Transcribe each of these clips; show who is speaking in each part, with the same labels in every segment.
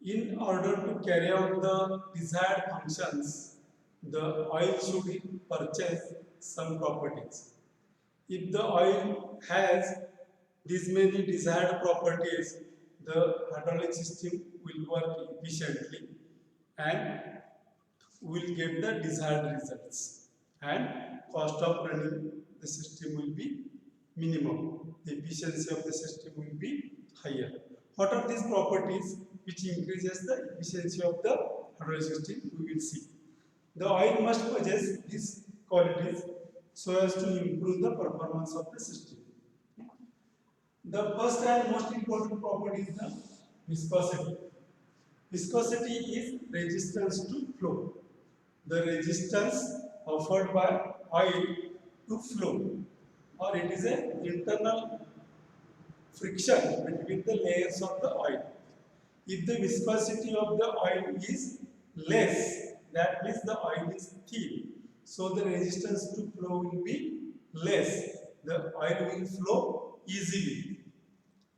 Speaker 1: In order to carry out the desired functions, the oil should purchase some properties. If the oil has these many desired properties, the hydraulic system will work efficiently and will get the desired results, and cost of running the system will be minimum. The efficiency of the system will be higher. What are these properties which increases the efficiency of the hydraulic system? We will see. The oil must possess these qualities so as to improve the performance of the system. The first and most important property is the viscosity. Viscosity is resistance to flow. The resistance offered by oil to flow, or it is an internal friction between the layers of the oil. If the viscosity of the oil is less, that means the oil is thin. So the resistance to flow will be less. The oil will flow easily,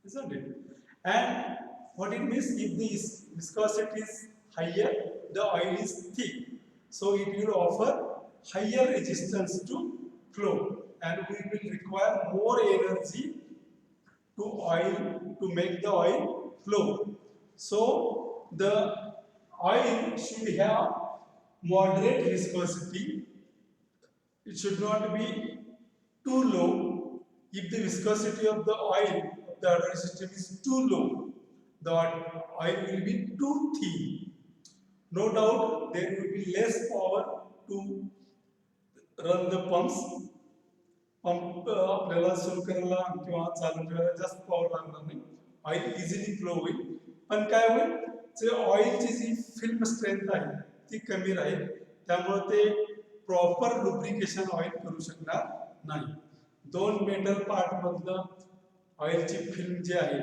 Speaker 1: isn't it? And what it means, if the viscosity is higher, the oil is thick. So it will offer higher resistance to flow, and we will require more energy to make the oil flow. So the oil should have moderate viscosity. It should not be too low. If the viscosity of the oil of the hydraulic system is too low, the oil will be too thin. No doubt there will be less power to run the pumps. Pump आपल्याला सुरू करायला किंवा चालू ठेवायला जास्त power लागणार नाही. Oil easily flow होईल. पण काय होईल, जे ऑइलची जी फिल्म स्ट्रेंथ आहे ती कमी राहील. त्यामुळे ते प्रॉपर लुब्रिकेशन ऑइल करू शकणार नाही. दोन मेटल पार्ट मधलं ऑइलची फिल्म जी आहे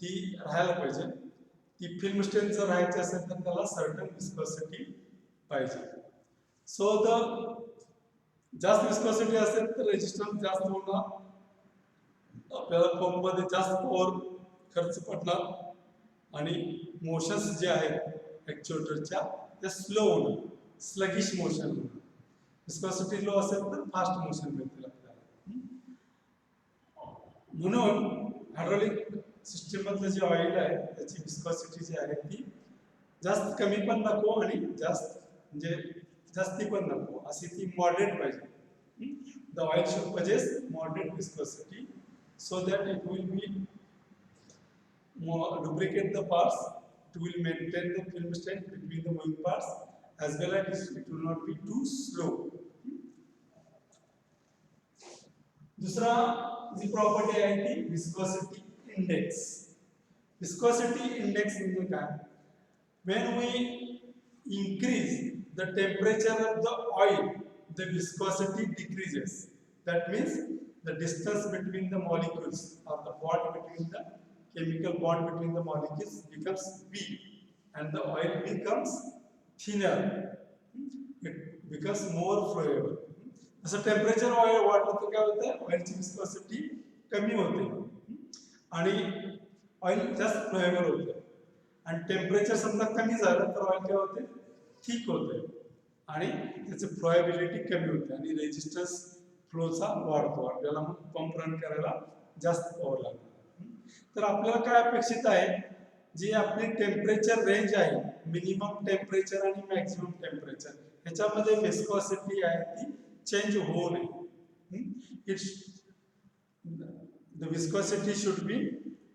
Speaker 1: ती राहायला पाहिजे. ती फिल्म स्ट्रेंथ जर राहायची असेल तर त्याला सर्टन विस्कोसिटी पाहिजे. सो द जास्त विस्कोसिटी असेल तर रेजिस्टन्स जास्त होणार, आपल्याला पंप मध्ये जास्त पॉवर खर्च पडणार आणि मोशन्स जे आहेत ऍक्च्युएटरच्या ते स्लो होणार, स्लगिश मोशन होणार. विस्कोसिटी लो असेल तर फास्ट मोशन मिळतील आपल्याला. म्हणून हायड्रॉलिक सिस्टम मधलं जे ऑइल आहे त्याची विस्कोसिटी जी आहे ती जास्त कमी पण नको आणि जास्त म्हणजे जास्ती पण नको, अशी ती मॉडरेट पाहिजे. The oil should possess moderate viscosity so that it will be lubricate the parts, it will maintain the film strength between the moving parts, as well as it will not be too slow. दूसरा जी property आहे ती viscosity index. Viscosity index म्हणजे काय? When we increase the temperature of the oil, the viscosity decreases. That means the distance between the molecules, or the bond between the chemical bond between the molecules becomes weak, and the oil becomes thinner. It becomes more flowable. जसं temperature वाढलं तर काय होतं, ऑइलची viscosity कमी होते आणि oil जास्त फ्लोएबल होतं. आणि टेम्परेचर समजा कमी झालं तर ऑइल काय होते, थिक होते आणि त्याची फ्लोएबिलिटी कमी होते आणि रेजिस्टन्स फ्लोचा वाढतो. आपल्याला मग पंप रन करायला जास्त पॉवर लागतो. तर आपल्याला काय अपेक्षित आहे, जी आपली टेम्परेचर रेंज आहे, मिनिमम टेम्परेचर आणि मॅक्सिमम टेम्परेचर, ह्याच्यामध्ये विस्कोसिटी आहे ती चेंज होऊ नये. It's the viscosity should be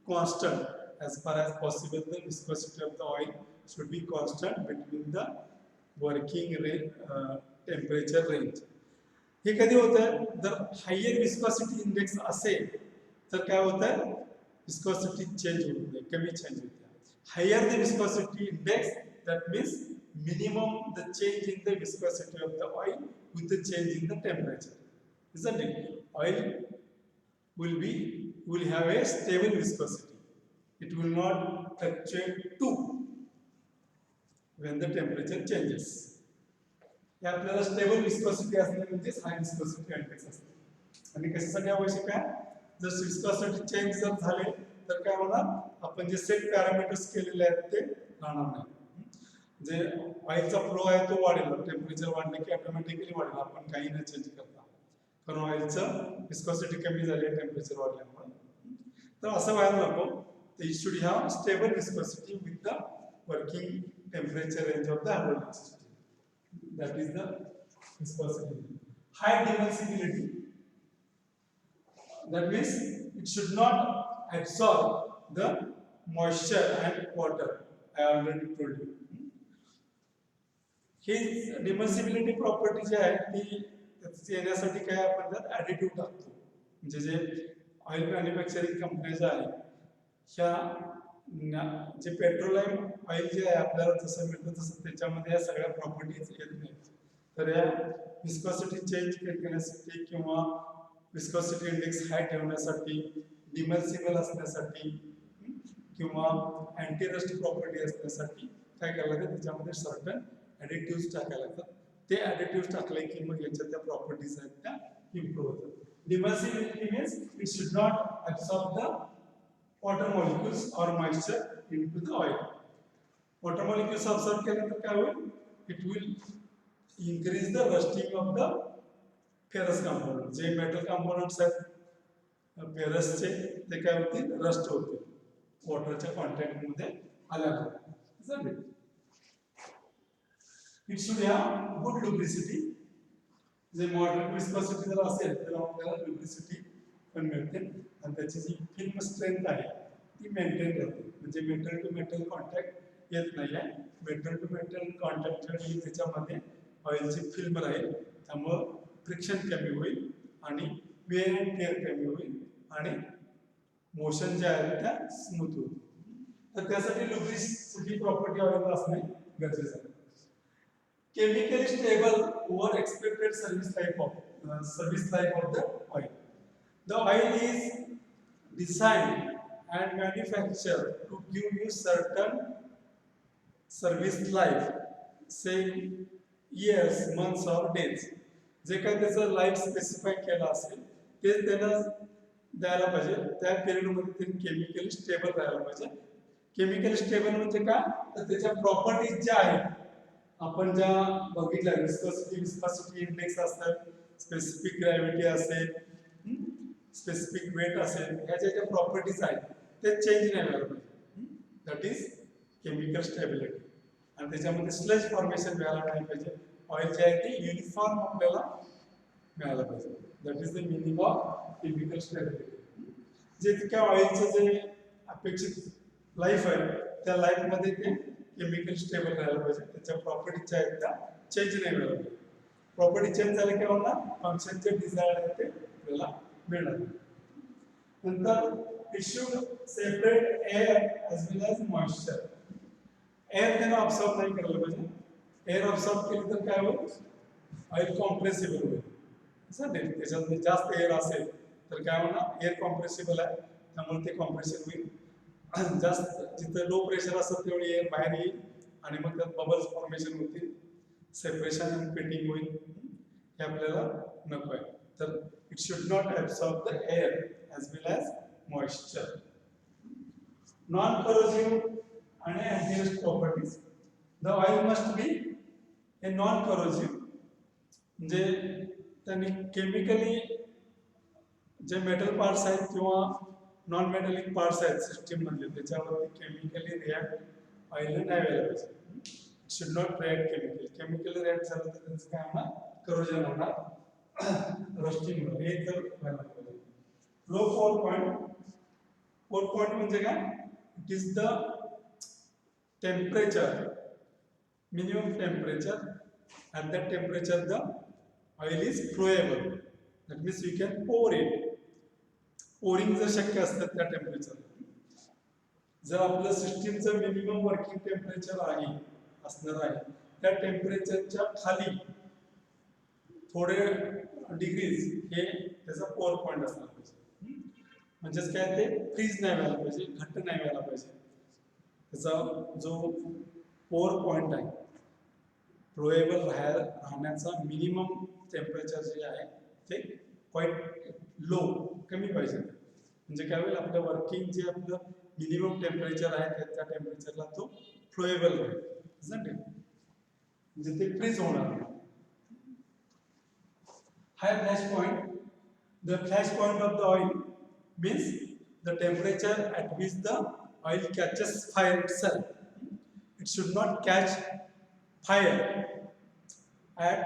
Speaker 1: constant. As far as possible, the viscosity of the oil should be constant between the working temperature range. हे कधी होतं, जर हायर विस्कोसिटी इंडेक्स असेल तर काय होतं, विस्कोसिटी चेंज होत नाही, कमी चेंज होते. Higher the viscosity index, that means minimum the change in the viscosity of the oil with the change in the temperature, isn't it? Oil will have a stable viscosity. It will not fluctuate too when the temperature changes. हे आपल्याला stable viscosity असणे म्हणजे हाय viscosity index असते. आणि कशासाठी आवश्यक आहे, जर विस्कोसिटी चेंज जर झाले तर काय होणार, आपण जे सेट पॅरामीटर्स केलेले आहेत ते राहणार नाही. जे ऑइलचा फ्लो आहे तो वाढेल, टेम्परेचर वाढलं की ऑटोमॅटिकली वाढेल, आपण काही न चेंज करता, कारण ऑइलचं विस्कॉसिटी कमी झाली आहे टेम्परेचर वाढल्यामुळे. तर असं व्हायला नको. तर it should have stable viscosity with the working temperature range of the absorbing system. That is the viscosity. High dimmersibility. That means it should not absorb the moisture and water. I already told you. ही demulsibility property जी आहे ती येण्यासाठी काय आपण त्यात additive टाकतो. म्हणजे जे ऑइल मॅन्युफॅक्चरिंग कंपन्या आहेत ह्या जे पेट्रोलियम ऑइल जे आहे आपल्याला जसं मिळतं तसं त्याच्यामध्ये या सगळ्या प्रॉपर्टीज येत नाहीत. तर या विस्कॉसिटी चेंज करण्यासाठी किंवा विस्कॉसिटी इंडेक्स हाय ठेवण्यासाठी, डिमर्सिबल असण्यासाठी किंवा अँटी रस्ट प्रॉपर्टी असण्यासाठी काय करायला लागतं, त्याच्यामध्ये सर्टन ॲडिटिव्स टाकायला लागतात. ते ॲडिटिव्स टाकले की मग याच्या त्या प्रॉपर्टीज आहेत त्या इम्प्रूव्ह होतात. Demulsibility means it should not absorb the water molecules or moisture into the oil. Water molecules absorb केल्यानंतर काय होईल, it will increase the rusting of the ferrous component. जे मेटल कंपोनेंट्स आहेत फेरसचे ते काय होतील, रस्ट होतील वॉटरच्या कॉन्टॅक्ट मध्ये आल्यानंतर. It should have good lubricity. जे मॉडरेट विस्कॉसिटी जर असेल तर आपल्याला लुब्रिसिटी पण मिळते आणि त्याची जी फिल्म स्ट्रेंथ आहे ती मेंटेन राहते. म्हणजे मेटल टू मेटल कॉन्टॅक्ट येत नाही आहे. मेटल टू मेटल कॉन्टॅक्ट वेळी त्याच्यामध्ये ऑइलची फिल्म राहील, त्यामुळं फ्रिक्शन कमी होईल आणि वेअर अँड टेअर कमी होईल आणि मोशन जे आहे त्या स्मूथ होईल. तर त्यासाठी लुब्रिसिटी प्रॉपर्टी ऑइल असणे गरजेचं आहे. Chemically stable over expected service life of the oil. The oil is designed and manufactured to give you certain service life, say years, months or days. जे काही त्याचं लाईफ स्पेसिफाय केलं असेल तेच त्यांना द्यायला पाहिजे. त्या पिरियडमध्ये ते केमिकली स्टेबल राहायला पाहिजे. केमिकली स्टेबल म्हणजे काय, तर त्याच्या प्रॉपर्टीज ज्या आहेत आपण ज्या बघितल्या, विस्कॉसिटी इंडेक्स असतात, स्पेसिफिक ग्रॅव्हिटी असेल, स्पेसिफिक वेट असेल, ह्याच्या ज्या प्रॉपर्टीज आहेत ते चेंज नाही व्हायला पाहिजे. That is chemical stability. आणि त्याच्यामध्ये स्लज फॉर्मेशन व्हायला नाही पाहिजे. ऑइल जे आहे ते युनिफॉर्म आपल्याला मिळायला पाहिजे. That is the meaning of chemical stability. जे त्या ऑइलचं जे अपेक्षित लाईफ आहे त्या लाईफमध्ये ते केमिकल स्टेबल राहायला पाहिजे. त्याच्या प्रॉपर्टीज ज्या आहेत त्या चेंज नाही व्हायला पाहिजे. प्रॉपर्टी चेंज झाले काय होणार, फंक्शनचे डिझायर आहे ते आपल्याला मिळणार. नंतर it should separate air as well as moisture. Air त्यानं ऑब्सॉर्ब नाही करायला पाहिजे. एअर ऑब्सॉर्ब केली तर काय होईल, ऑइल कॉम्प्रेसिबल होईल. त्याच्यात जास्त एअर असेल तर काय होणार, एअर कॉम्प्रेसिबल आहे त्यामुळे ते कॉम्प्रेशन होईल. जास्त जिथं लो प्रेशर असेल तेवढी एअर बाहेर येईल आणि मग त्यात बबल्स फॉर्मेशन होतील, सेपरेशन अँड पिटिंग होईल. हे आपल्याला नको आहे. तर it should not absorb the air as well as moisture. Non-corrosive and anti-rust properties. The oil must be a non-corrosive. म्हणजे त्यांनी केमिकली जे मेटल पार्ट्स आहेत किंवा नॉन मेटलिक पार्ट्स आहेत सिस्टीम मधले त्याच्यावरती केमिकली रिॲक्ट ऑइल नाही व्हायला पाहिजे. It should not react chemically react झालं तर त्यांचं काय होणार, करोजन होणार, रस्टिंग होणार. हे तर व्हायला पाहिजे. लो फोर पॉइंट म्हणजे काय, it is the temperature, minimum temperature. at that temperature the oil is flowable. That means you can pour it. Pouring जर शक्य असतं त्या टेम्परेचर. जर आपलं सिस्टीमचं मिनिमम वर्किंग टेम्परेचर आहे असणार आहे त्या टेम्परेचरच्या खाली थोडे डिग्रीज हे त्याचा पोर पॉइंट असणार पाहिजे. म्हणजेच काय, ते फ्रीज नाही व्हायला पाहिजे, घट्ट नाही व्हायला पाहिजे. त्याचा जो पोर पॉइंट आहे फ्लोएबल राहण्याचा मिनिमम टेम्परेचर जे आहे ते क्वाईट लो, कमी पाहिजे. म्हणजे काय होईल, आपलं वर्किंग जे आपलं मिनिमम टेम्परेचर आहे त्या टेम्परेचरला तो फ्लोएबल राहील, isn't it? म्हणजे ते फ्रीज होणार नाही. High flash point. The flash point of the oil means the temperature at which the oil catches fire itself. It should not catch fire at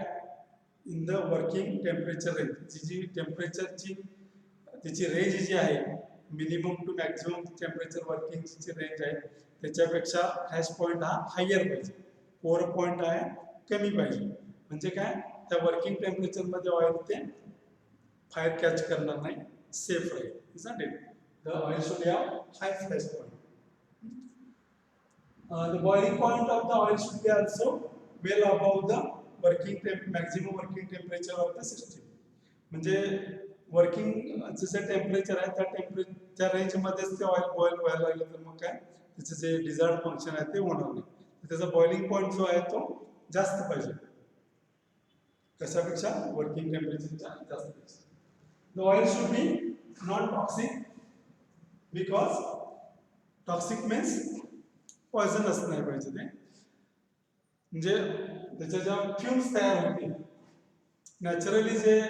Speaker 1: in the working temperature range. G temperature ची त्याची range जी आहे minimum to maximum temperature वर्किंगची range आहे त्याच्यापेक्षा flash point हा higher पाहिजे, कोर पॉईंट आहे कमी पाहिजे. म्हणजे काय, त्या वर्किंग टेम्परेचरमध्ये ऑइल ते फायर कॅच करणार नाही, सेफ राहील. isn't it? The oil should have high flash point. The boiling point of the oil should be also well above the maximum working temperature of the system. म्हणजे working जसं temperature आहे त्या temperature range मध्येच ते oil boil व्हायला लागलं तर मग काय त्याचं जे डिझायर्ड फंक्शन आहे ते होणार नाही. त्याचा बॉइलिंग पॉईंट जो आहे तो जास्त पाहिजे, कशापेक्षा, वर्किंग टेम्परेचरच्या जास्त पाहिजे. The oil should be non-toxic because toxic means poisonous नाही पाहिजे ते. म्हणजे त्याच्या ज्या फ्युम्स तयार होतील नॅचरली जे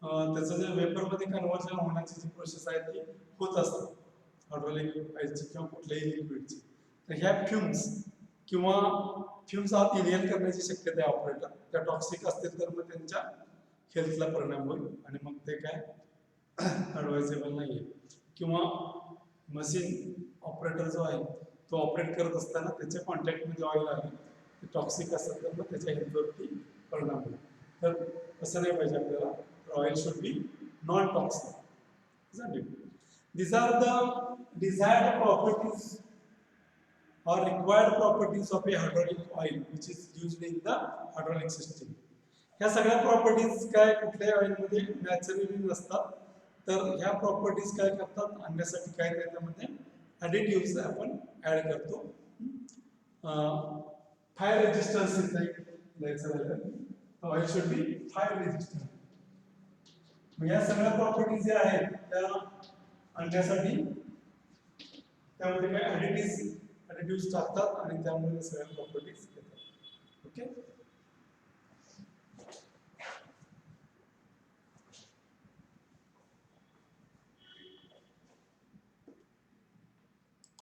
Speaker 1: त्याचं जे वेपरमध्ये कन्व्हर्जन होण्याची जी प्रोसेस आहे ती होत असते हायड्रोलिक ऑइलची किंवा कुठल्याही लिक्विडची. तर ह्या फ्युम्स किंवा फ्युम्स आत इनहेल करण्याची शक्यता आहे ऑपरेटर, त्या टॉक्सिक असतील तर मग त्यांच्या हेल्थला परिणाम होईल आणि मग ते काय ॲडवायझेबल नाही आहे. किंवा मशीन ऑपरेटर जो आहे तो ऑपरेट करत असताना त्याच्या कॉन्टॅक्टमध्ये ऑइल आले ते टॉक्सिक असेल तर मग त्याच्या हेल्थवरती परिणाम होईल. तर असं नाही पाहिजे आपल्याला. Oil should be non-toxic, isn't it? These are the desired properties or required properties of a hydraulic oil which is used in the hydraulic system. ह्या सगळ्या प्रॉपर्टीज काय कुठल्याही ऑइलमध्ये नॅचरली नसतात, तर ह्या प्रॉपर्टीज काय करतात आणण्यासाठी काय त्याच्यामध्ये ॲडिटिव्स आपण ऍड करतो. फायर रेजिस्टन्स द्यायचं झालं oil should be fire resistant. या सगळ्या प्रॉपर्टीज ज्या आहेत त्या आणण्यासाठी त्यामध्ये काय ॲडिटिव्स टाकतात आणि त्यामुळे सगळ्या प्रॉपर्टीज येतात. ओके.